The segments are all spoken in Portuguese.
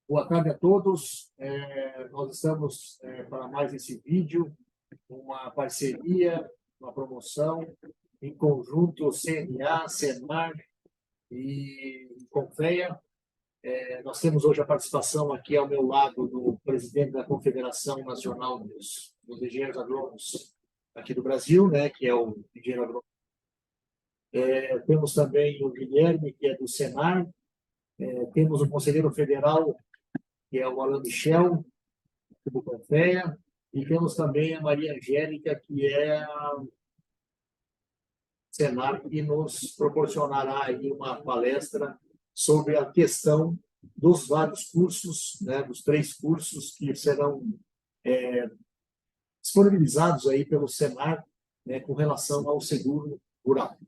Boa tarde a todos. Nós estamos para mais esse vídeo, uma parceria, uma promoção em conjunto CNA, Senar e Confea. Nós temos hoje a participação aqui ao meu lado do presidente da Confederação Nacional dos Engenheiros Agrônomos aqui do Brasil, né, que é o engenheiro agrônomo. Temos também o Guilherme, que é do Senar. Temos o conselheiro federal, que é o Alain Michel, do Confea, e temos também a Maria Angélica, que é a Senar, que nos proporcionará aí uma palestra sobre a questão dos vários cursos, né, dos 3 cursos que serão disponibilizados aí pelo Senar, né, com relação ao seguro rural,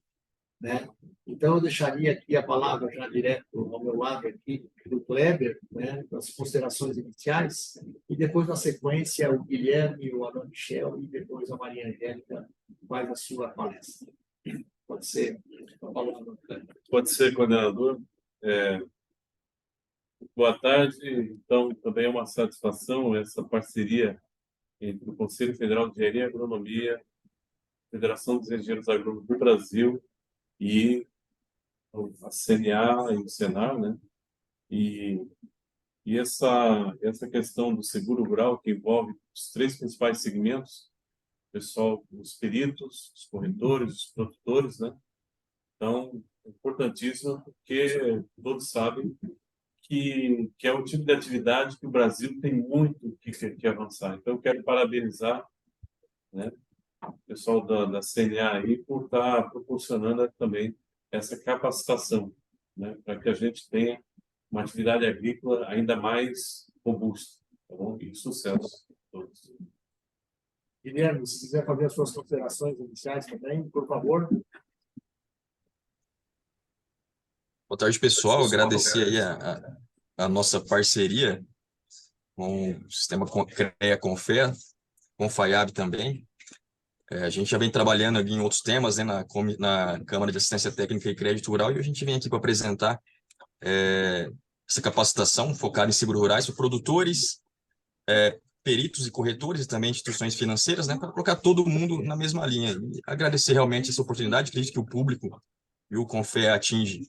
né? Então, eu deixaria aqui a palavra já direto ao meu lado aqui, do Kleber, né, para as considerações iniciais, e depois, na sequência, o Guilherme, o Alain Michel, e depois a Maria Angélica faz a sua palestra. Pode ser a palavra do Kleber. Pode ser, coordenador. Boa tarde. Então, também é uma satisfação essa parceria entre o Conselho Federal de Engenharia e Agronomia, Federação dos Engenheiros Agrônomos do Brasil e a CNA e o Senar, né? E essa questão do seguro rural, que envolve os 3 principais segmentos, pessoal, os peritos, os corretores, os produtores, né? Então, é importantíssimo, porque todos sabem que é um tipo de atividade que o Brasil tem muito que avançar. Então, eu quero parabenizar, né, o pessoal da CNA aí por estar proporcionando também essa capacitação, né, para que a gente tenha uma atividade agrícola ainda mais robusta, tá bom? E sucesso a todos. Guilherme, se quiser fazer as suas considerações iniciais também, por favor. Boa tarde, pessoal. Agradecer aí a nossa parceria com o sistema CREA-Confea, com o FAIAB também. A gente já vem trabalhando aqui em outros temas, né, na Câmara de Assistência Técnica e Crédito Rural, e a gente vem aqui para apresentar essa capacitação focada em seguros rurais para produtores, peritos e corretores e também instituições financeiras, né, para colocar todo mundo na mesma linha. E agradecer realmente essa oportunidade, acredito que o público e o Confea atinge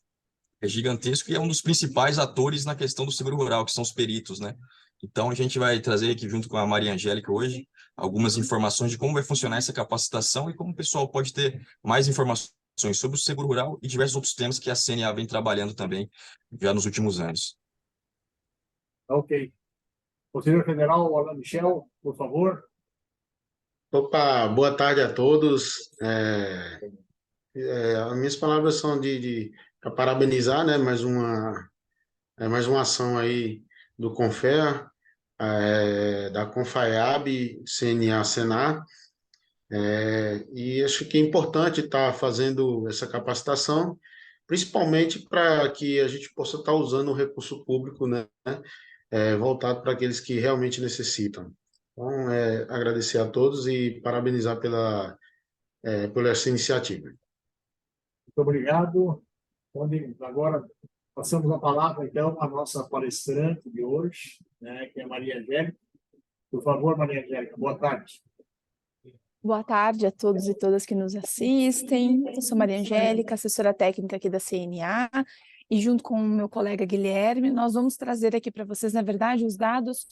é gigantesco e é um dos principais atores na questão do seguro rural, que são os peritos, né? Então, a gente vai trazer aqui, junto com a Maria Angélica hoje, algumas informações de como vai funcionar essa capacitação e como o pessoal pode ter mais informações sobre o seguro rural e diversos outros temas que a CNA vem trabalhando também já nos últimos anos. Ok. Conselheiro Federal, Alain Michel, por favor. Opa, boa tarde a todos. As minhas palavras são para parabenizar, né, mais uma ação aí do Confea, da Confaiab, CNA, Senar, e acho que é importante estar fazendo essa capacitação, principalmente para que a gente possa estar usando o recurso público, né, voltado para aqueles que realmente necessitam. Então, agradecer a todos e parabenizar pela essa iniciativa. Muito obrigado. Agora, passamos a palavra, então, à nossa palestrante de hoje, né, que é a Maria Angélica. Por favor, Maria Angélica, boa tarde. Boa tarde a todos e todas que nos assistem. Eu sou Maria Angélica, assessora técnica aqui da CNA, e junto com o meu colega Guilherme, nós vamos trazer aqui para vocês, na verdade, os dados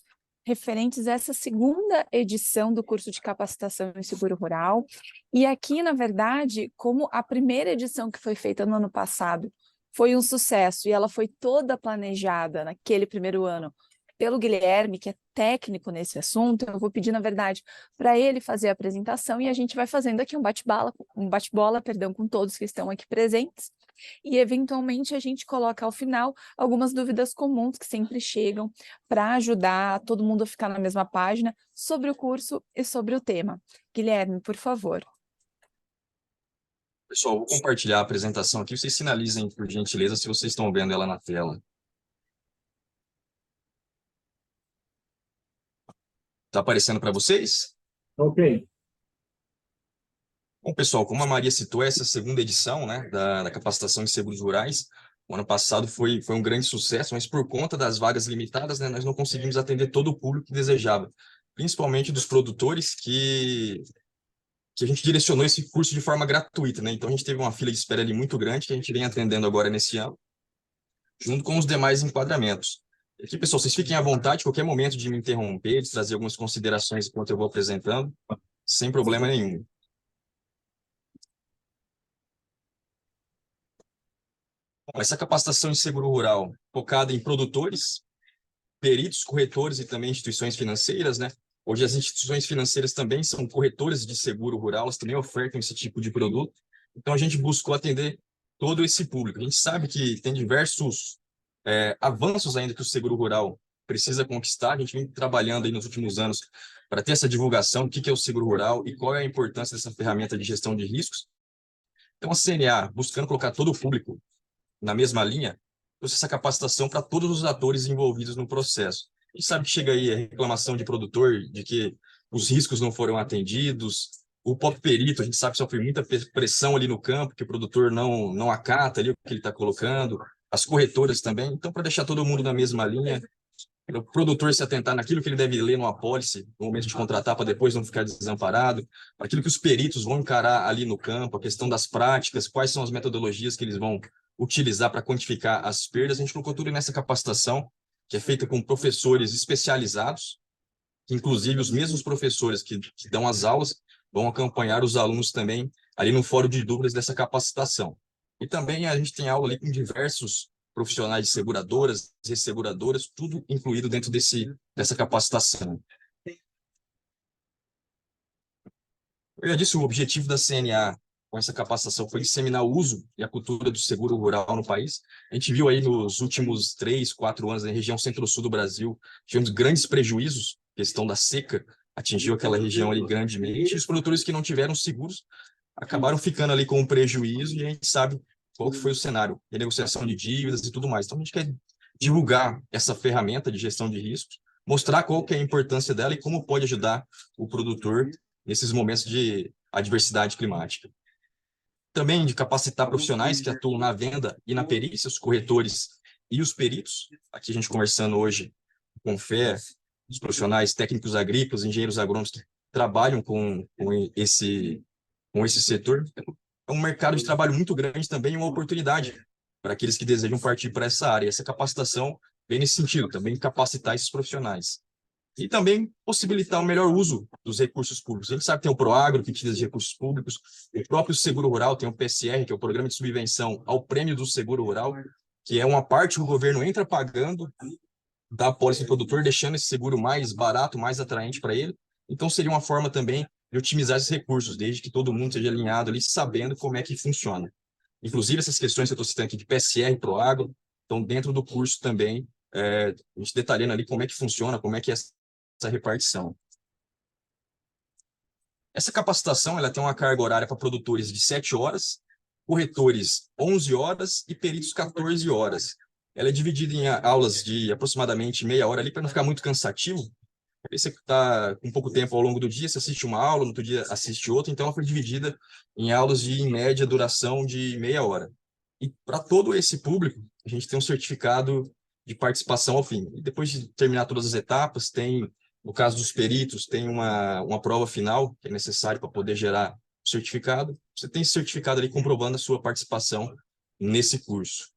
referentes a essa segunda edição do curso de capacitação em seguro rural. E aqui, na verdade, como a primeira edição que foi feita no ano passado foi um sucesso e ela foi toda planejada naquele primeiro ano pelo Guilherme, que é técnico nesse assunto, eu vou pedir, na verdade, para ele fazer a apresentação e a gente vai fazendo aqui um bate-bola, com todos que estão aqui presentes. E, eventualmente, a gente coloca ao final algumas dúvidas comuns que sempre chegam para ajudar todo mundo a ficar na mesma página sobre o curso e sobre o tema. Guilherme, por favor. Pessoal, vou compartilhar a apresentação aqui. Vocês sinalizem, por gentileza, se vocês estão vendo ela na tela. Está aparecendo para vocês? Ok. Bom, pessoal, como a Maria citou, essa segunda edição, né, da capacitação em seguros rurais, O ano passado foi um grande sucesso, mas por conta das vagas limitadas, né, nós não conseguimos atender todo o público que desejava, principalmente dos produtores que a gente direcionou esse curso de forma gratuita, né? Então a gente teve uma fila de espera ali muito grande que a gente vem atendendo agora nesse ano, junto com os demais enquadramentos. E aqui, pessoal, vocês fiquem à vontade, qualquer momento de me interromper, de trazer algumas considerações enquanto eu vou apresentando, sem problema nenhum. Bom, essa capacitação em seguro rural focada em produtores, peritos, corretores e também instituições financeiras, né? Hoje as instituições financeiras também são corretoras de seguro rural, elas também ofertam esse tipo de produto. Então a gente buscou atender todo esse público. A gente sabe que tem diversos avanços ainda que o seguro rural precisa conquistar. A gente vem trabalhando aí nos últimos anos para ter essa divulgação, o que é o seguro rural e qual é a importância dessa ferramenta de gestão de riscos. Então a CNA, buscando colocar todo o público na mesma linha, trouxe essa capacitação para todos os atores envolvidos no processo. A gente sabe que chega aí a reclamação de produtor, de que os riscos não foram atendidos, o próprio perito, a gente sabe que sofre muita pressão ali no campo, que o produtor não acata ali o que ele está colocando, as corretoras também. Então, para deixar todo mundo na mesma linha, o produtor se atentar naquilo que ele deve ler no apólice, no momento de contratar, para depois não ficar desamparado, aquilo que os peritos vão encarar ali no campo, a questão das práticas, quais são as metodologias que eles vão utilizar para quantificar as perdas. A gente colocou tudo nessa capacitação, que é feita com professores especializados, que inclusive os mesmos professores que dão as aulas vão acompanhar os alunos também ali no fórum de dúvidas dessa capacitação. E também a gente tem aula ali com diversos profissionais de seguradoras, resseguradoras, tudo incluído dentro dessa capacitação. Eu já disse, o objetivo da CNA com essa capacitação foi disseminar o uso e a cultura do seguro rural no país. A gente viu aí nos últimos 3, 4 anos, na região centro-sul do Brasil, tivemos grandes prejuízos, questão da seca, atingiu aquela região ali grandemente, e os produtores que não tiveram seguros acabaram ficando ali com um prejuízo, e a gente sabe qual que foi o cenário, renegociação de dívidas e tudo mais. Então, a gente quer divulgar essa ferramenta de gestão de riscos, mostrar qual que é a importância dela e como pode ajudar o produtor nesses momentos de adversidade climática. Também de capacitar profissionais que atuam na venda e na perícia, os corretores e os peritos. Aqui a gente conversando hoje com fé, os profissionais técnicos agrícolas, engenheiros agrônomos que trabalham com esse setor. É um mercado de trabalho muito grande também e uma oportunidade para aqueles que desejam partir para essa área. Essa capacitação vem nesse sentido, também capacitar esses profissionais. E também possibilitar o melhor uso dos recursos públicos. A gente sabe que tem o PROAGRO, que utiliza recursos públicos, o próprio Seguro Rural tem o PSR, que é o Programa de Subvenção ao Prêmio do Seguro Rural, que é uma parte que o governo entra pagando da apólice do produtor, deixando esse seguro mais barato, mais atraente para ele. Então, seria uma forma também de otimizar esses recursos, desde que todo mundo seja alinhado ali, sabendo como é que funciona. Inclusive, essas questões que eu estou citando aqui de PSR e PROAGRO, estão dentro do curso também, a gente detalhando ali como é que funciona, como é que é essa repartição. Essa capacitação ela tem uma carga horária para produtores de 7 horas, corretores 11 horas e peritos 14 horas. Ela é dividida em aulas de aproximadamente meia hora ali, para não ficar muito cansativo. Você está com pouco tempo ao longo do dia, você assiste uma aula, no outro dia assiste outra, então ela foi dividida em aulas de, em média, duração de meia hora. E para todo esse público, a gente tem um certificado de participação ao fim. E depois de terminar todas as etapas, tem, no caso dos peritos, tem uma prova final, que é necessário para poder gerar o certificado. Você tem esse certificado ali comprovando a sua participação nesse curso.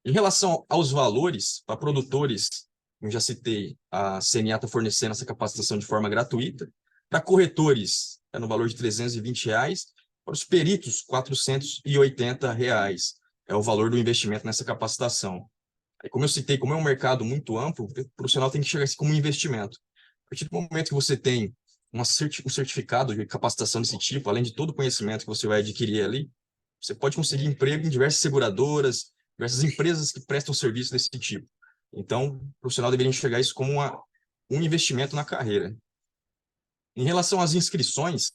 Em relação aos valores, para produtores, como já citei, a CNA está fornecendo essa capacitação de forma gratuita. Para corretores, é no valor de R$320. Para os peritos, R$480 é o valor do investimento nessa capacitação. Aí, como eu citei, como é um mercado muito amplo, o profissional tem que chegar assim como um investimento. A partir do momento que você tem um certificado de capacitação desse tipo, além de todo o conhecimento que você vai adquirir ali, você pode conseguir emprego em diversas seguradoras, diversas empresas que prestam serviço desse tipo. Então, o profissional deveria enxergar isso como um investimento na carreira. Em relação às inscrições,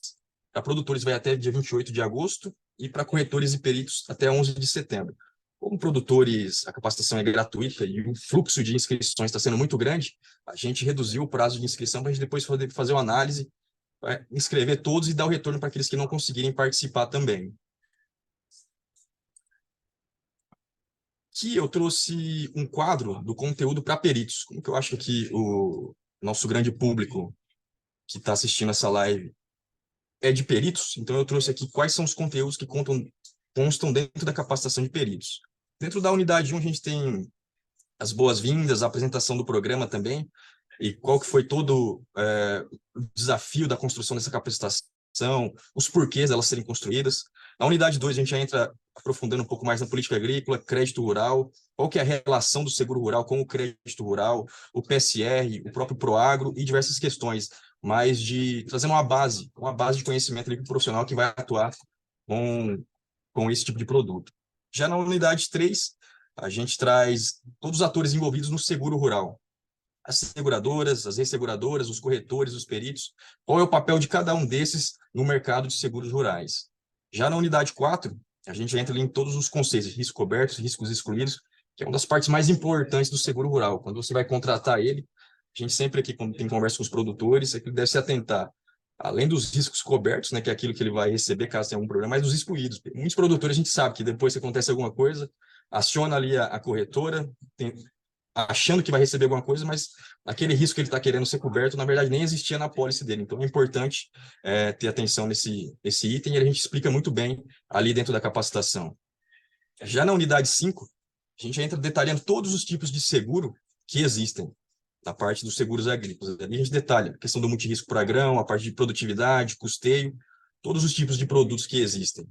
para produtores vai até dia 28 de agosto e para corretores e peritos até 11 de setembro. Como produtores, a capacitação é gratuita e o fluxo de inscrições está sendo muito grande, a gente reduziu o prazo de inscrição para a gente depois poder fazer uma análise, inscrever todos e dar o retorno para aqueles que não conseguirem participar também. Aqui eu trouxe um quadro do conteúdo para peritos. Como que eu acho que o nosso grande público que está assistindo essa live é de peritos, então eu trouxe aqui quais são os conteúdos que constam dentro da capacitação de peritos. Dentro da unidade 1, a gente tem as boas-vindas, a apresentação do programa também, e qual que foi todo o desafio da construção dessa capacitação, os porquês delas serem construídas. Na unidade 2, a gente já entra aprofundando um pouco mais na política agrícola, crédito rural, qual que é a relação do seguro rural com o crédito rural, o PSR, o próprio Proagro e diversas questões, mas de trazer uma base de conhecimento ali para o profissional que vai atuar com esse tipo de produto. Já na unidade 3, a gente traz todos os atores envolvidos no seguro rural. As seguradoras, as resseguradoras, os corretores, os peritos, qual é o papel de cada um desses no mercado de seguros rurais. Já na unidade 4, a gente entra ali em todos os conceitos, riscos cobertos, riscos excluídos, que é uma das partes mais importantes do seguro rural. Quando você vai contratar ele, a gente sempre aqui, quando tem conversa com os produtores, é que ele deve se atentar, além dos riscos cobertos, né, que é aquilo que ele vai receber caso tenha algum problema, mas dos excluídos. Muitos produtores, a gente sabe que depois que acontece alguma coisa, aciona ali a corretora, achando que vai receber alguma coisa, mas aquele risco que ele está querendo ser coberto, na verdade, nem existia na pólice dele. Então, é importante ter atenção nesse item, e a gente explica muito bem ali dentro da capacitação. Já na unidade 5, a gente entra detalhando todos os tipos de seguro que existem na parte dos seguros agrícolas. Ali a gente detalha a questão do multirrisco para grão, a parte de produtividade, custeio, todos os tipos de produtos que existem.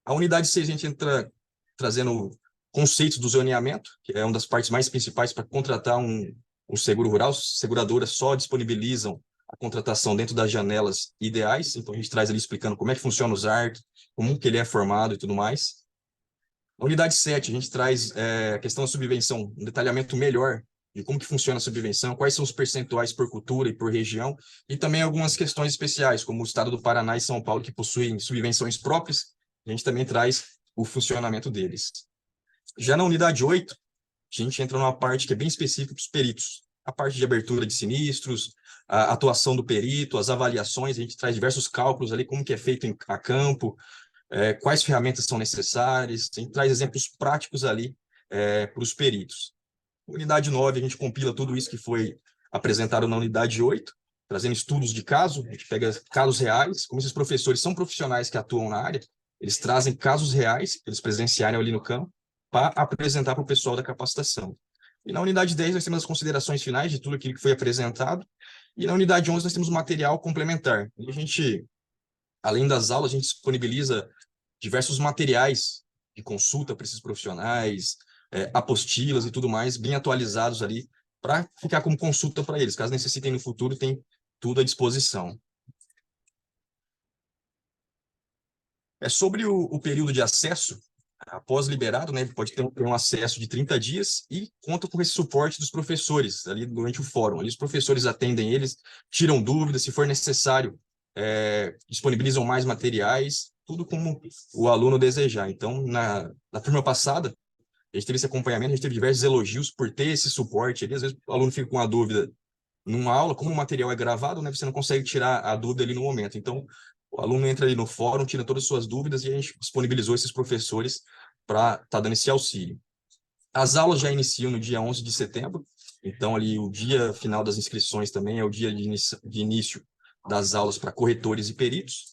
A unidade 6, a gente entra trazendo conceitos do zoneamento, que é uma das partes mais principais para contratar um seguro rural. As seguradoras só disponibilizam a contratação dentro das janelas ideais, então a gente traz ali explicando como é que funciona o ZARC, como que ele é formado e tudo mais. Na unidade 7, a gente traz a questão da subvenção, um detalhamento melhor de como que funciona a subvenção, quais são os percentuais por cultura e por região, e também algumas questões especiais, como o estado do Paraná e São Paulo, que possuem subvenções próprias, a gente também traz o funcionamento deles. Já na unidade 8, a gente entra numa parte que é bem específica para os peritos. A parte de abertura de sinistros, a atuação do perito, as avaliações, a gente traz diversos cálculos ali, como que é feito a campo, quais ferramentas são necessárias, a gente traz exemplos práticos ali para os peritos. Unidade 9, a gente compila tudo isso que foi apresentado na unidade 8, trazendo estudos de caso, a gente pega casos reais, como esses professores são profissionais que atuam na área, eles trazem casos reais, eles presenciarem ali no campo, para apresentar para o pessoal da capacitação. E na unidade 10, nós temos as considerações finais de tudo aquilo que foi apresentado, e na unidade 11, nós temos o material complementar. E a gente, além das aulas, a gente disponibiliza diversos materiais de consulta para esses profissionais, apostilas e tudo mais, bem atualizados ali, para ficar como consulta para eles. Caso necessitem no futuro, tem tudo à disposição. Sobre o período de acesso, após liberado, né, ele pode ter um acesso de 30 dias e conta com esse suporte dos professores ali durante o fórum. Ali os professores atendem eles, tiram dúvidas, se for necessário, disponibilizam mais materiais, tudo como o aluno desejar. Então, na turma passada, a gente teve esse acompanhamento, a gente teve diversos elogios por ter esse suporte ali. Às vezes o aluno fica com uma dúvida numa aula, como o material é gravado, né, você não consegue tirar a dúvida ali no momento. Então, o aluno entra ali no fórum, tira todas as suas dúvidas e a gente disponibilizou esses professores para estar dando esse auxílio. As aulas já iniciam no dia 11 de setembro, então ali o dia final das inscrições também é o dia de início das aulas para corretores e peritos.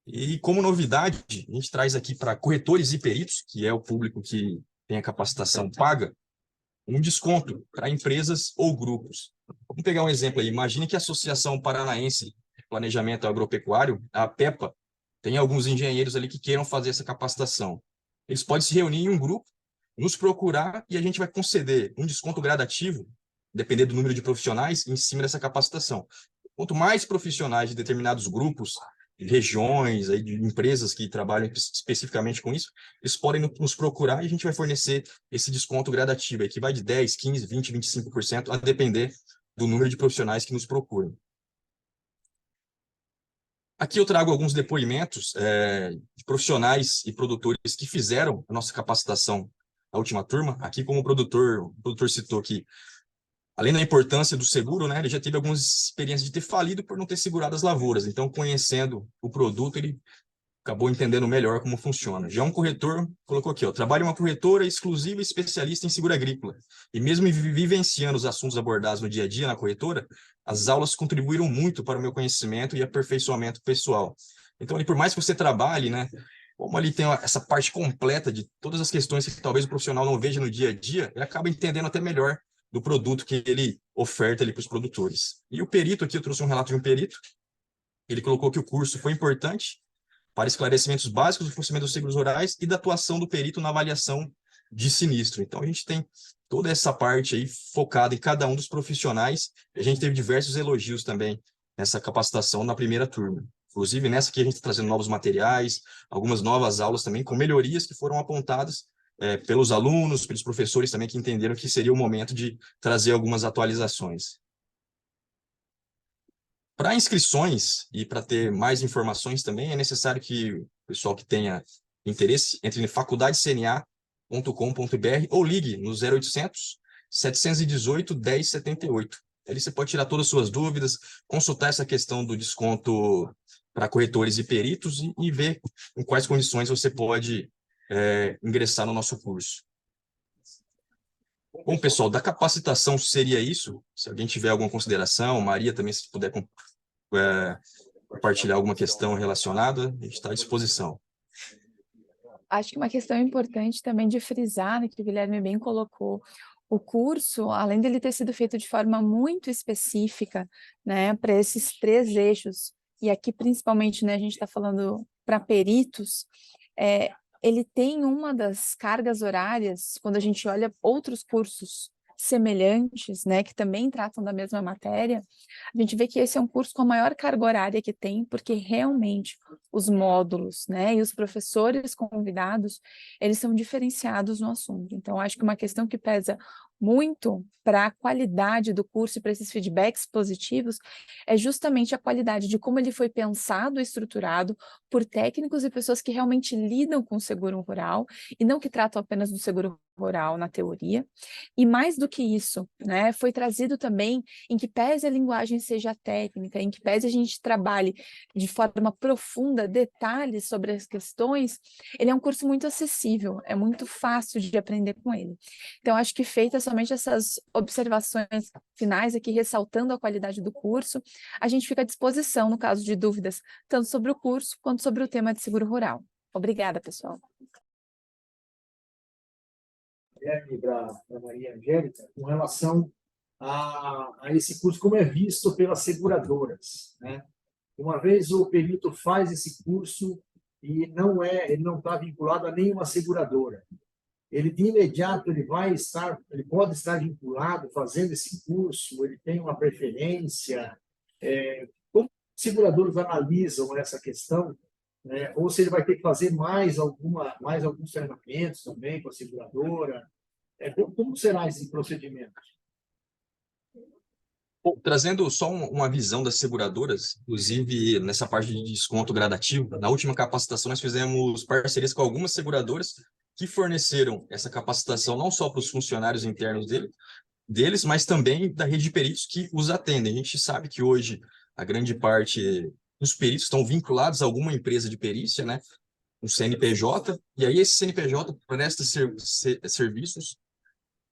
E como novidade, a gente traz aqui para corretores e peritos, que é o público que tem a capacitação paga, um desconto para empresas ou grupos. Vamos pegar um exemplo aí. Imagine que a Associação Paranaense de Planejamento Agropecuário, a APEPA, tem alguns engenheiros ali que queiram fazer essa capacitação. Eles podem se reunir em um grupo, nos procurar e a gente vai conceder um desconto gradativo, dependendo do número de profissionais, em cima dessa capacitação. Quanto mais profissionais de determinados grupos, regiões, aí, de empresas que trabalham especificamente com isso, eles podem nos procurar e a gente vai fornecer esse desconto gradativo, aí, que vai de 10%, 15%, 20%, 25%, a depender do número de profissionais que nos procuram. Aqui eu trago alguns depoimentos de profissionais e produtores que fizeram a nossa capacitação na última turma. Aqui, como o produtor citou que, além da importância do seguro, né, ele já teve algumas experiências de ter falido por não ter segurado as lavouras. Então, conhecendo o produto, ele acabou entendendo melhor como funciona. Já um corretor colocou aqui, ó, trabalha em uma corretora exclusiva e especialista em seguro agrícola. E mesmo vivenciando os assuntos abordados no dia a dia na corretora, as aulas contribuíram muito para o meu conhecimento e aperfeiçoamento pessoal. Então, ali, por mais que você trabalhe, né, como ali tem essa parte completa de todas as questões que talvez o profissional não veja no dia a dia, ele acaba entendendo até melhor do produto que ele oferta ali para os produtores. E o perito aqui, eu trouxe um relato de um perito, ele colocou que o curso foi importante para esclarecimentos básicos do funcionamento dos seguros rurais e da atuação do perito na avaliação de sinistro. Então, a gente tem toda essa parte aí focada em cada um dos profissionais. A gente teve diversos elogios também nessa capacitação na primeira turma. Inclusive, nessa aqui a gente está trazendo novos materiais, algumas novas aulas também, com melhorias que foram apontadas pelos alunos, pelos professores também, que entenderam que seria o momento de trazer algumas atualizações. Para inscrições e para ter mais informações também, é necessário que o pessoal que tenha interesse entre em faculdadecna.com.br ou ligue no 0800 718 1078. Ali você pode tirar todas as suas dúvidas, consultar essa questão do desconto para corretores e peritos e ver em quais condições você pode ingressar no nosso curso. Bom, pessoal, da capacitação seria isso. Se alguém tiver alguma consideração, Maria também, se puder compartilhar alguma questão relacionada, a gente está à disposição. Acho que uma questão importante também de frisar, né, que o Guilherme bem colocou, o curso, além dele ter sido feito de forma muito específica, né, para esses 3 eixos, e aqui principalmente, né, a gente está falando para peritos, ele tem uma das cargas horárias, quando a gente olha outros cursos semelhantes, né, que também tratam da mesma matéria, a gente vê que esse é um curso com a maior carga horária que tem, porque realmente os módulos, né, e os professores convidados, eles são diferenciados no assunto. Então, acho que uma questão que pesa muito para a qualidade do curso e para esses feedbacks positivos é justamente a qualidade de como ele foi pensado e estruturado por técnicos e pessoas que realmente lidam com o seguro rural e não que tratam apenas do seguro rural na teoria. E mais do que isso, né, foi trazido também em que pese a linguagem seja técnica, em que pese a gente trabalhe de forma profunda detalhes sobre as questões, ele é um curso muito acessível, é muito fácil de aprender com ele. Então, acho que feitas somente essas observações finais aqui, ressaltando a qualidade do curso, a gente fica à disposição no caso de dúvidas, tanto sobre o curso quanto sobre o tema de seguro rural. Obrigada, pessoal. Para Maria Angélica, com relação a esse curso, como é visto pelas seguradoras, né? Uma vez o perito faz esse curso e ele não está vinculado a nenhuma seguradora. Ele de imediato ele pode estar vinculado fazendo esse curso, ele tem uma preferência. Como os seguradores analisam essa questão, né? Ou se ele vai ter que fazer mais alguns treinamentos também com a seguradora. Como será esse procedimento? Bom, trazendo só uma visão das seguradoras, inclusive nessa parte de desconto gradativo, na última capacitação nós fizemos parcerias com algumas seguradoras que forneceram essa capacitação não só para os funcionários internos deles, mas também da rede de peritos que os atendem. A gente sabe que hoje a grande parte dos peritos estão vinculados a alguma empresa de perícia, né? Um CNPJ, e aí esse CNPJ presta serviços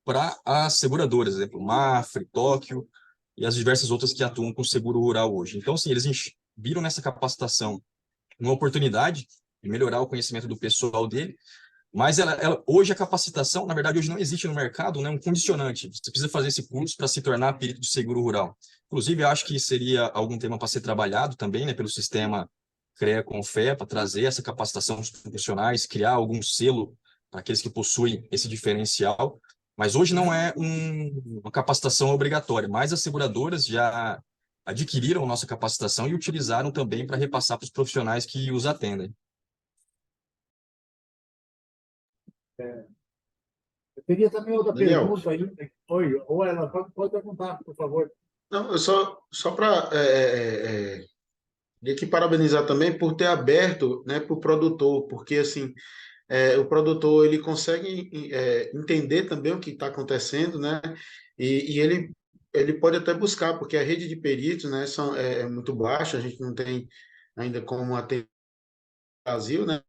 para as seguradoras, exemplo, Mafre, Tóquio e as diversas outras que atuam com seguro rural hoje. Então, assim, eles viram nessa capacitação uma oportunidade de melhorar o conhecimento do pessoal dele, mas hoje a capacitação, na verdade, hoje não existe no mercado, né, um condicionante. Você precisa fazer esse curso para se tornar perito de seguro rural. Inclusive, eu acho que seria algum tema para ser trabalhado também, né, pelo sistema CREA-CONFEA, para trazer essa capacitação dos profissionais, criar algum selo para aqueles que possuem esse diferencial. Mas hoje não é uma capacitação obrigatória, mas as seguradoras já adquiriram nossa capacitação e utilizaram também para repassar para os profissionais que os atendem. Eu teria também outra Daniel. pergunta aí. Oi, ou ela pode perguntar, por favor. Não, eu só para aqui parabenizar também por ter aberto, né, para o produtor, porque assim o produtor ele consegue entender também o que está acontecendo, né, e ele pode até buscar, porque a rede de peritos, né, é muito baixa, a gente não tem ainda como atender Brasil, né?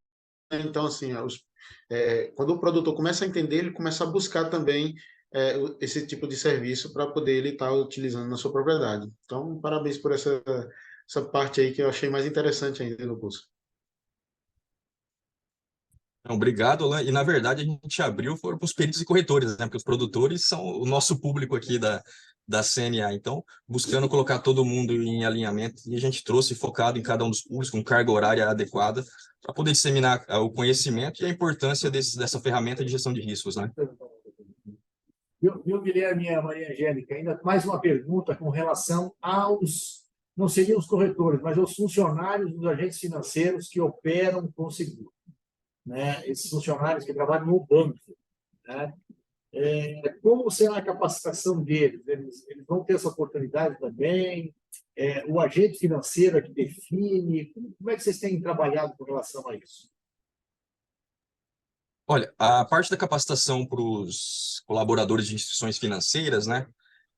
Então, assim, quando o produtor começa a entender, ele começa a buscar também esse tipo de serviço para poder ele estar utilizando na sua propriedade. Então, parabéns por essa parte aí que eu achei mais interessante ainda do curso. Não, obrigado, Alan. E, na verdade, a gente abriu para os peritos e corretores, né? Porque os produtores são o nosso público aqui da CNA. Então, buscando colocar todo mundo em alinhamento, e a gente trouxe focado em cada um dos públicos, com carga horária adequada, para poder disseminar o conhecimento e a importância dessa ferramenta de gestão de riscos, né? Viu, Guilherme e a Maria Angélica? Ainda mais uma pergunta com relação aos, não seriam os corretores, mas aos funcionários dos agentes financeiros que operam com seguro, né? Esses funcionários que trabalham no banco, né? Como será a capacitação deles? Eles vão ter essa oportunidade também? O agente financeiro é que define? Como é que vocês têm trabalhado com relação a isso? Olha, a parte da capacitação para os colaboradores de instituições financeiras, né?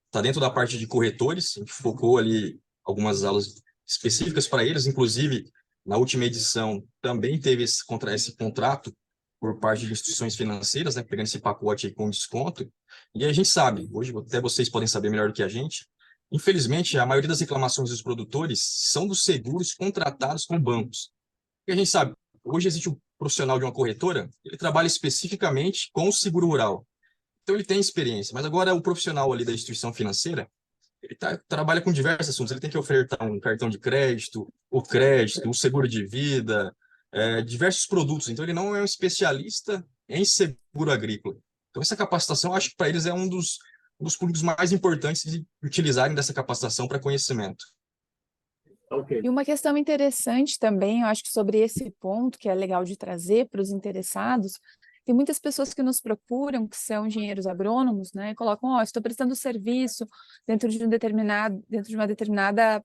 Está dentro da parte de corretores, a gente focou ali algumas aulas específicas para eles, inclusive na última edição também teve esse contrato por parte de instituições financeiras, né, pegando esse pacote aí com desconto, e a gente sabe, hoje até vocês podem saber melhor do que a gente, infelizmente a maioria das reclamações dos produtores são dos seguros contratados com bancos. E a gente sabe, hoje existe um profissional de uma corretora, ele trabalha especificamente com o seguro rural. Então, ele tem experiência, mas agora o profissional ali da instituição financeira, ele trabalha com diversos assuntos. Ele tem que ofertar um cartão de crédito, o crédito, o seguro de vida, diversos produtos. Então, ele não é um especialista em seguro agrícola. Então, essa capacitação, eu acho que para eles é um dos públicos mais importantes de utilizarem dessa capacitação para conhecimento. Ok. E uma questão interessante também, eu acho que sobre esse ponto, que é legal de trazer para os interessados, tem muitas pessoas que nos procuram, que são engenheiros agrônomos, né, e colocam, estou prestando serviço dentro de uma determinada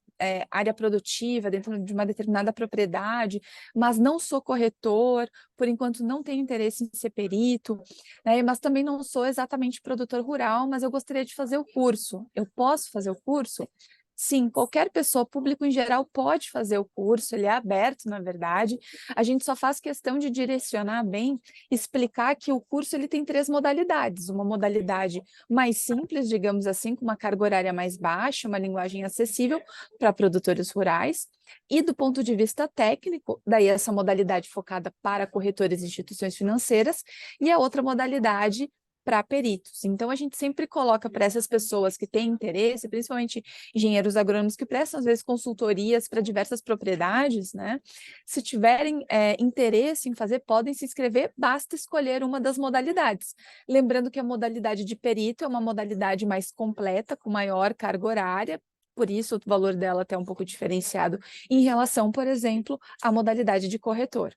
área produtiva, dentro de uma determinada propriedade, mas não sou corretor, por enquanto não tenho interesse em ser perito, né, mas também não sou exatamente produtor rural, mas eu gostaria de fazer o curso. Eu posso fazer o curso? Sim, qualquer pessoa, público em geral, pode fazer o curso, ele é aberto, na verdade. A gente só faz questão de direcionar bem, explicar que o curso ele tem 3 modalidades. Uma modalidade mais simples, digamos assim, com uma carga horária mais baixa, uma linguagem acessível para produtores rurais. E do ponto de vista técnico, daí essa modalidade focada para corretores e instituições financeiras, e a outra modalidade para peritos. Então, a gente sempre coloca para essas pessoas que têm interesse, principalmente engenheiros agrônomos que prestam, às vezes, consultorias para diversas propriedades, né? Se tiverem interesse em fazer, podem se inscrever, basta escolher uma das modalidades. Lembrando que a modalidade de perito é uma modalidade mais completa, com maior carga horária, por isso o valor dela até um pouco diferenciado em relação, por exemplo, à modalidade de corretor.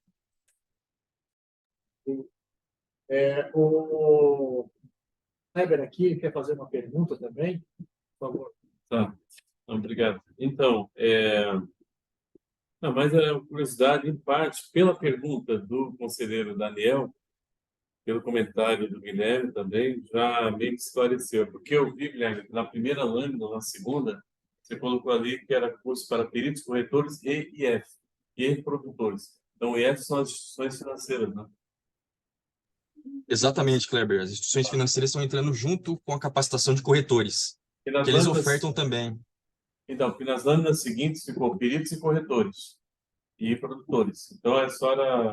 O Kleber aqui quer fazer uma pergunta também, por favor. Tá, obrigado. Então, não, mas a curiosidade, em parte, pela pergunta do conselheiro Daniel, pelo comentário do Guilherme também, já meio que esclareceu. Porque eu vi, Guilherme, na primeira lâmina, na segunda, você colocou ali que era curso para peritos, corretores e IF, e produtores. Então, o IF são as instituições financeiras, né? Exatamente, Kleber. As instituições financeiras estão entrando junto com a capacitação de corretores, E nas que eles lâminas, ofertam também. então, porque nas lâminas seguintes ficou peritos e corretores e produtores. Então,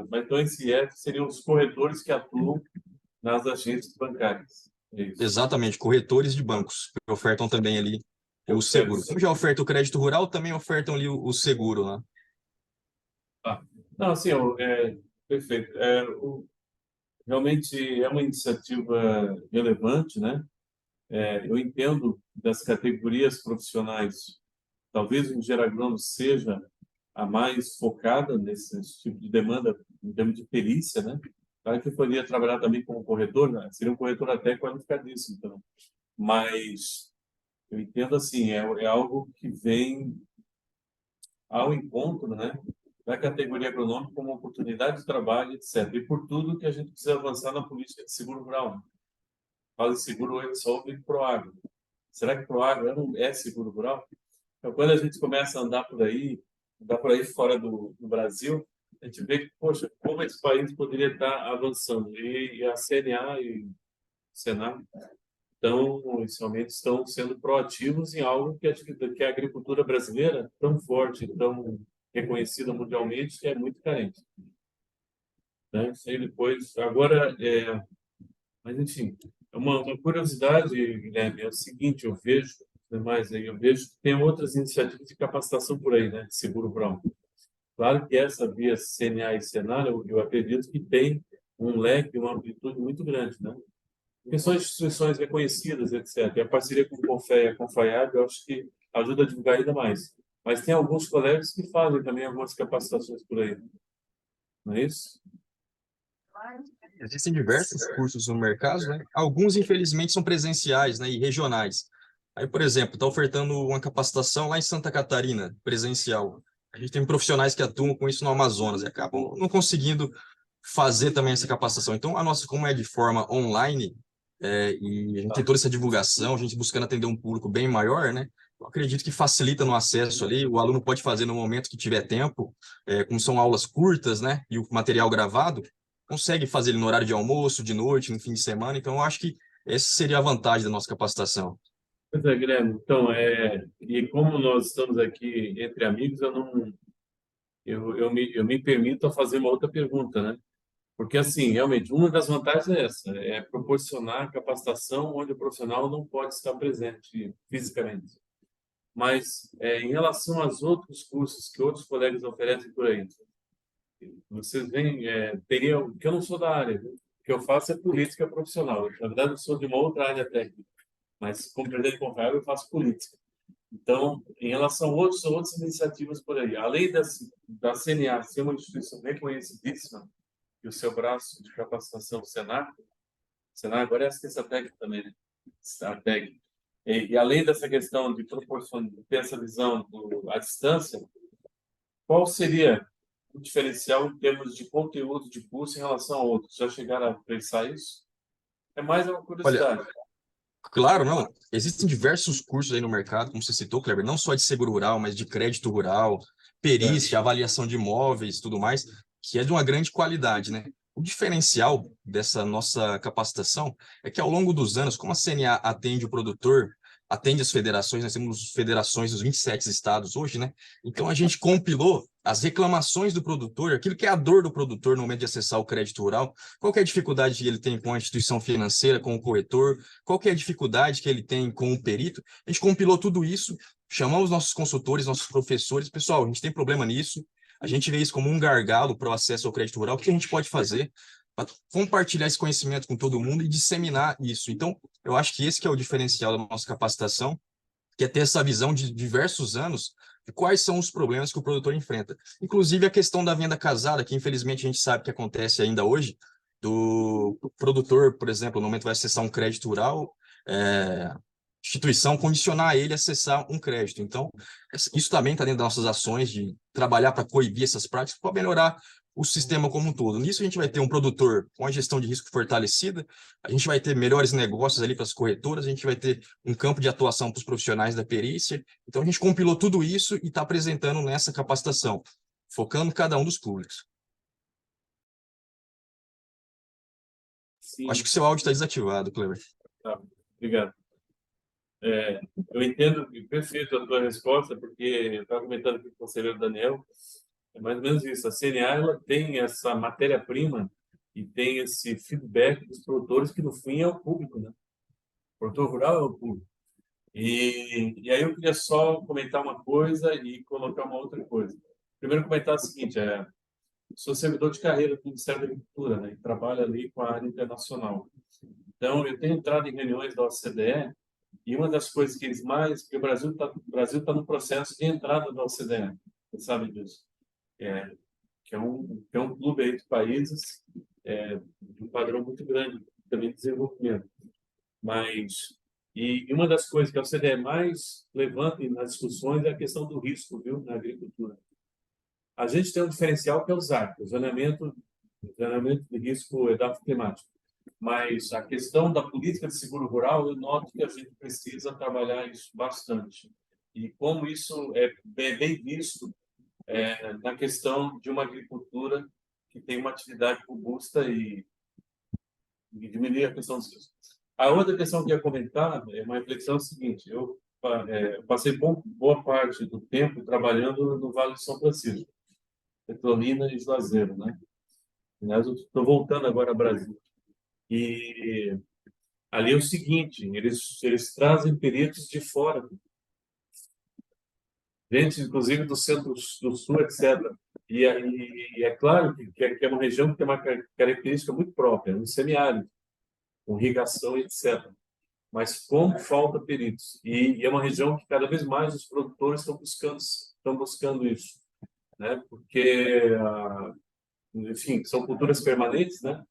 mas então esse IF seriam os corretores que atuam nas agências bancárias. É isso. Exatamente, corretores de bancos, que ofertam também ali o seguro. Como já oferta o crédito rural, também ofertam ali o seguro, né? Ah, não, assim, perfeito. Realmente é uma iniciativa relevante, né? Eu entendo das categorias profissionais, talvez o engenheiro agrônomo seja a mais focada nesse tipo de demanda, em termos de perícia, né? Claro que poderia trabalhar também como corretor, né? Seria um corretor até qualificadíssimo, então. Mas eu entendo assim, é algo que vem ao encontro, né, da categoria agronômica como oportunidade de trabalho, etc. E por tudo que a gente precisa avançar na política de seguro rural. Né? Fala em seguro, ele só ouve Proagro. Será que Proagro é seguro rural? Então, quando a gente começa a andar por aí fora do Brasil, a gente vê que, poxa, como esse país poderia estar avançando. E a CNA e o Senar inicialmente estão sendo proativos em algo que a agricultura brasileira, tão forte, tão reconhecida mundialmente, é muito carente. Né? Isso aí depois, agora, mas enfim, uma curiosidade, Guilherme, é o seguinte, eu vejo que tem outras iniciativas de capacitação por aí, né, de seguro rural. Claro que essa via CNA e Senar, eu acredito que tem um leque, uma amplitude muito grande, né? Porque são instituições reconhecidas, etc. E a parceria com o CONFEA e a CONFAIAB, eu acho que ajuda a divulgar ainda mais. Mas tem alguns colegas que fazem também algumas capacitações por aí. Não é isso? Existem diversos cursos no mercado, né? Alguns, infelizmente, são presenciais, né, e regionais. Aí, por exemplo, está ofertando uma capacitação lá em Santa Catarina, presencial. A gente tem profissionais que atuam com isso no Amazonas e acabam não conseguindo fazer também essa capacitação. Então, a nossa, como é de forma online, e a gente tem toda essa divulgação, a gente buscando atender um público bem maior, né? Eu acredito que facilita no acesso ali, o aluno pode fazer no momento que tiver tempo, como são aulas curtas, né? E o material gravado, consegue fazer ele no horário de almoço, de noite, no fim de semana. Então, eu acho que essa seria a vantagem da nossa capacitação. Pois é, Guilherme. Então, e como nós estamos aqui entre amigos, eu me permito a fazer uma outra pergunta, né? Porque, assim, realmente, uma das vantagens é essa, é proporcionar capacitação onde o profissional não pode estar presente fisicamente. Mas, em relação aos outros cursos que outros colegas oferecem por aí, vocês veem, que eu não sou da área, viu? O que eu faço é política profissional. Na verdade, eu sou de uma outra área técnica, mas como presidente confiável, eu faço política. Então, em relação a outras iniciativas por aí, além da CNA ser uma instituição reconhecidíssima, e o seu braço de capacitação, o Senar agora é assistência técnica também, né? A TEG. E além dessa questão de proporcionar, de ter essa visão à distância, qual seria o diferencial em termos de conteúdo de curso em relação a outros? Já chegaram a pensar isso? É mais uma Olha, curiosidade. claro, não. Existem diversos cursos aí no mercado, como você citou, Kleber, não só de seguro rural, mas de crédito rural, perícia, avaliação de imóveis, tudo mais, que é de uma grande qualidade, né? O diferencial dessa nossa capacitação é que ao longo dos anos, como a CNA atende o produtor, atende as federações, nós temos federações dos 27 estados hoje, né? Então a gente compilou as reclamações do produtor, aquilo que é a dor do produtor no momento de acessar o crédito rural, qual que é a dificuldade que ele tem com a instituição financeira, com o corretor, qual que é a dificuldade que ele tem com o perito. A gente compilou tudo isso, chamamos nossos consultores, nossos professores, pessoal, a gente tem problema nisso, a gente vê isso como um gargalo para o acesso ao crédito rural, o que a gente pode fazer para compartilhar esse conhecimento com todo mundo e disseminar isso. Então, eu acho que esse que é o diferencial da nossa capacitação, que é ter essa visão de diversos anos de quais são os problemas que o produtor enfrenta. Inclusive a questão da venda casada, que infelizmente a gente sabe que acontece ainda hoje, do produtor, por exemplo, no momento vai acessar um crédito rural, instituição condicionar ele a acessar um crédito. Então, isso também está dentro das nossas ações de trabalhar para coibir essas práticas, para melhorar o sistema como um todo. Nisso a gente vai ter um produtor com a gestão de risco fortalecida, a gente vai ter melhores negócios ali para as corretoras, a gente vai ter um campo de atuação para os profissionais da perícia. Então a gente compilou tudo isso e está apresentando nessa capacitação, focando em cada um dos públicos. Sim. Acho que seu áudio está desativado, Kleber. Tá, obrigado. Eu entendo perfeito a tua resposta, porque eu estava comentando aqui com o conselheiro Daniel, é mais ou menos isso. A CNA ela tem essa matéria-prima e tem esse feedback dos produtores, que no fim é o público, né? O produtor rural é o público. E aí eu queria só comentar uma coisa e colocar uma outra coisa. Primeiro, comentar o seguinte: sou servidor de carreira do Ministério da Agricultura, né? E trabalho ali com a área internacional. Então, eu tenho entrado em reuniões da OCDE. E uma das coisas que eles mais... Porque o Brasil tá no processo de entrada da OCDE, você sabe disso. Que é um clube aí de países de um padrão muito grande também de desenvolvimento. E uma das coisas que a OCDE mais levanta nas discussões é a questão do risco, viu, na agricultura. A gente tem um diferencial que é o ZAC, o zoneamento de risco climático. Mas a questão da política de seguro rural, eu noto que a gente precisa trabalhar isso bastante. E como isso é bem visto na questão de uma agricultura que tem uma atividade robusta e diminuir a questão dos riscos. A outra questão que eu ia comentar é uma reflexão seguinte: eu passei boa parte do tempo trabalhando no Vale de São Francisco, Petrolina e Juazeiro, né? Aliás, eu estou voltando agora ao Brasil. E ali é o seguinte, eles trazem peritos de fora, gente, inclusive do centro do sul, etc. E é claro que é uma região que tem uma característica muito própria, um semiárido, com irrigação, etc. Mas como falta peritos. E é uma região que cada vez mais os produtores estão buscando isso, né? Porque, enfim, são culturas permanentes, né?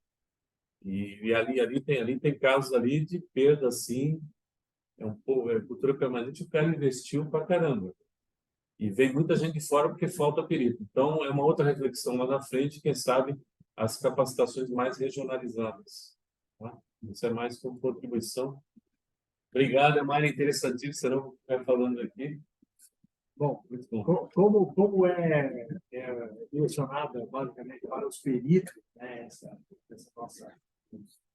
E ali tem casos ali de perda, assim, cultura permanente, o cara investiu pra caramba. E vem muita gente de fora porque falta perito. Então, é uma outra reflexão lá na frente, quem sabe, as capacitações mais regionalizadas. Tá? Isso é mais como contribuição. Obrigado, é mais interessantíssimo, serão vai falando aqui. Bom, Muito bom. como é direcionada basicamente para os peritos, né,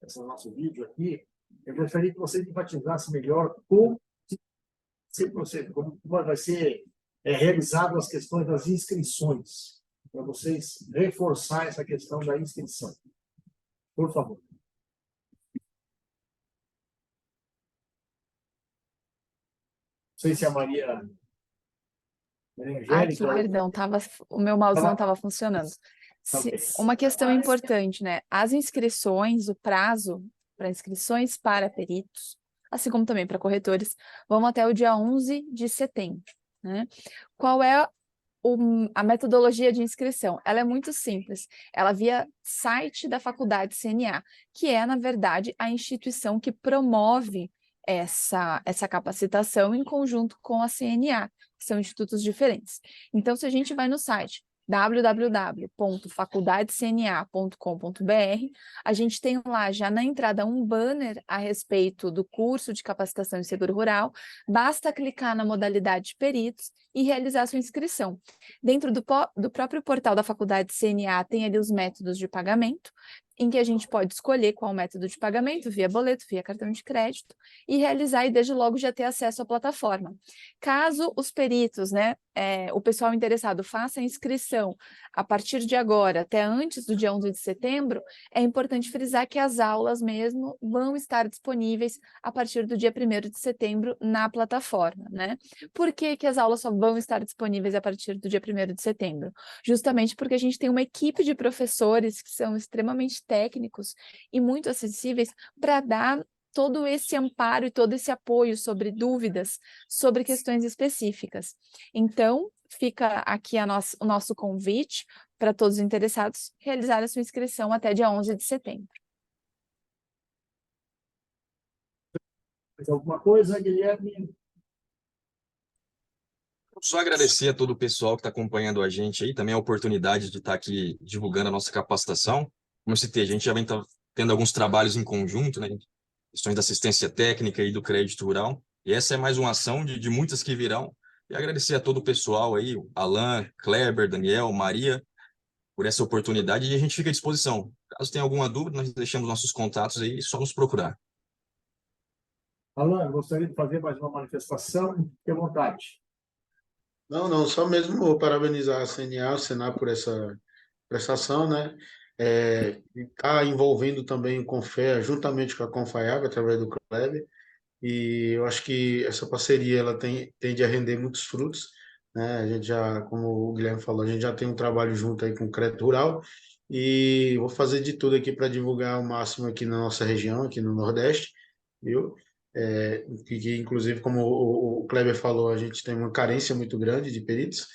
esse nosso vídeo aqui, eu gostaria que você enfatizasse melhor como vai ser realizado as questões das inscrições, para vocês reforçar essa questão da inscrição. Por favor. Não sei se a Maria Aqui, Angélica... perdão, o meu mouse não estava funcionando. Uma questão importante, né? As inscrições, o prazo para inscrições para peritos, assim como também para corretores, vão até o dia 11 de setembro, né? Qual é a metodologia de inscrição? Ela é muito simples. Ela via site da Faculdade CNA, que é, na verdade, a instituição que promove essa capacitação em conjunto com a CNA, que são institutos diferentes. Então, se a gente vai no site www.faculdadecna.com.br, a gente tem lá já na entrada um banner a respeito do curso de capacitação em seguro rural, basta clicar na modalidade de peritos e realizar sua inscrição. Dentro do próprio portal da Faculdade CNA tem ali os métodos de pagamento, em que a gente pode escolher qual método de pagamento, via boleto, via cartão de crédito, e realizar e desde logo já ter acesso à plataforma. Caso os peritos, né, o pessoal interessado faça a inscrição a partir de agora, até antes do dia 11 de setembro, é importante frisar que as aulas mesmo vão estar disponíveis a partir do dia 1º de setembro na plataforma, né? Por que as aulas só vão estar disponíveis a partir do dia 1º de setembro? Justamente porque a gente tem uma equipe de professores que são extremamente técnicos e muito acessíveis para dar todo esse amparo e todo esse apoio sobre dúvidas, sobre questões específicas. Então, fica aqui o nosso convite para todos os interessados realizar a sua inscrição até dia 11 de setembro. Mais alguma coisa, Guilherme? Só agradecer a todo o pessoal que está acompanhando a gente aí, também a oportunidade de estar aqui divulgando a nossa capacitação. Como eu citei, a gente já vem tendo alguns trabalhos em conjunto, né? Questões da assistência técnica e do crédito rural. E essa é mais uma ação de muitas que virão. E agradecer a todo o pessoal aí, Alan, Kleber, Daniel, Maria, por essa oportunidade. E a gente fica à disposição. Caso tenha alguma dúvida, nós deixamos nossos contatos aí, é só nos procurar. Alan, gostaria de fazer mais uma manifestação? Fique à vontade. Não, só mesmo parabenizar a CNA, o Senar por essa ação, né? Está envolvendo também o Confea, juntamente com a Confaiab, através do Kleber, e eu acho que essa parceria ela tende a render muitos frutos, né? A gente já, como o Guilherme falou, a gente já tem um trabalho junto aí com o Crédito Rural, e vou fazer de tudo aqui para divulgar ao máximo aqui na nossa região, aqui no Nordeste, viu? Que inclusive, como o Kleber falou, a gente tem uma carência muito grande de peritos,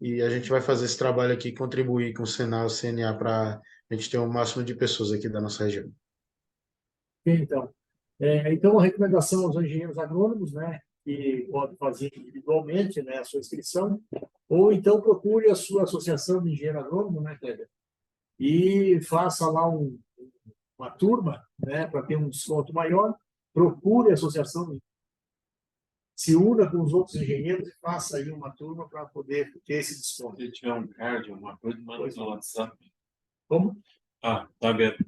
e a gente vai fazer esse trabalho aqui, contribuir com o Senado, o CNA, para a gente ter o máximo de pessoas aqui da nossa região. Então, a recomendação aos engenheiros agrônomos, né, que podem fazer individualmente, né, a sua inscrição, ou então procure a sua associação de engenheiro agrônomo, né, Kleber, e faça lá uma turma, né, para ter um desconto maior. Procure a associação se una com os outros engenheiros e faça aí uma turma para poder ter esse desconto. Se tiver um card, uma coisa, manda no WhatsApp. Como? Ah, tá aberto.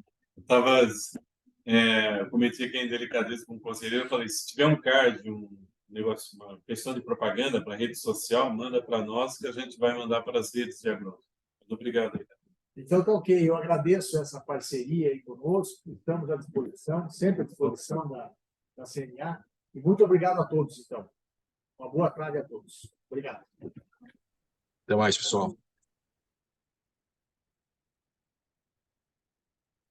Eu cometi aqui a indelicadeza com o conselheiro, eu falei, se tiver um card, um negócio, uma questão de propaganda para rede social, manda para nós que a gente vai mandar para as redes de agrônomos. Muito obrigado. Então, tá ok. Eu agradeço essa parceria aí conosco. Estamos à disposição, sempre à disposição da CNA. E muito obrigado a todos, então. Uma boa tarde a todos. Obrigado. Até mais, pessoal.